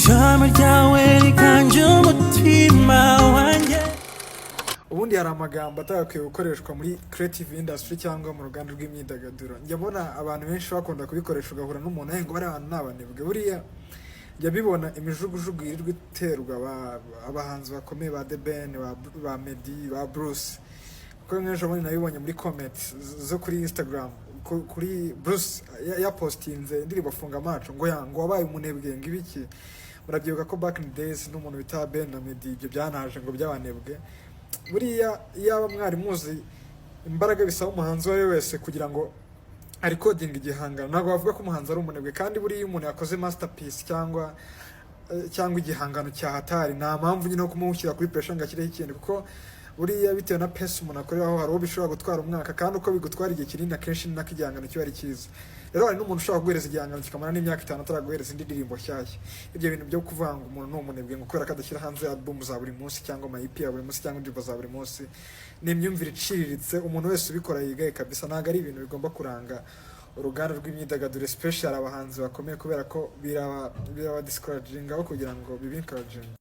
ijambo ryawe riganje umutima wanjye. Ubundi hari amagambo atagakwiye gukoreshwa muri creative industry cyangwa mu ruganda rw'imyidagaduro. Njya mbona abantu benshi bakunda kubikoresha ugahura n'umuntu ngo bari abantu n'abanebwe. Buriya njya bibona imijugujugu yirirwa iterwa abahanzi bakomeye ba BASOHOR, ba Meddy, ba Bruce. Kuko nk'ejo bundi nabibonye muri comments zo kuri Instagram kuri Bruce yapostinze indirimbo Funga Amacu ngo wabaye umunebwe ngibiki. Murabyibuka ko back in the days n'umuntu bita Ben na Meddy ibyo byanaje ngo by'abanebwe. Buriya yaba mwari muzi imbaraga bisaba umuhanzi wari wese kugira ngo recording igihangano, ntabwo bavuga ko umuhanzi ari umunebwe. Kandi buriya umuntu yakoze masterpiece cyangwa igihangano cya hatari, nta mpamvu nyine yo kumushyira kuri pressure ngo ashyireho ikindi, kuko buriya bitewe na pace umuntu akoreraho hari uwo bishobora gutwara umwaka, kandi uko bigutwara igihe kinini akenshi ni nako igihangano kiba ari cyiza. Rero hari n'umuntu ushobora guhereza igihangano kikamara n'imyaka 5 ataraguhereza indi ndirimbo nshyashya. Ibyo bintu byo kuvanga umuntu ni umunebwe ngo kubera ko adashyira hanze album za buri munsi cyangwa ama EP ya buri munsi cyangwa indirimbo za buri munsi, ni imyumvire iciriritse. Umuntu wese ubikora yigaye kabisa, ntabwo ari ibintu bigomba kuranga uruganda rw'imyidagaduro, especially abahanzi bakomeye, kubera ko biraba discouraging aho kugira ngo bibe encouraging.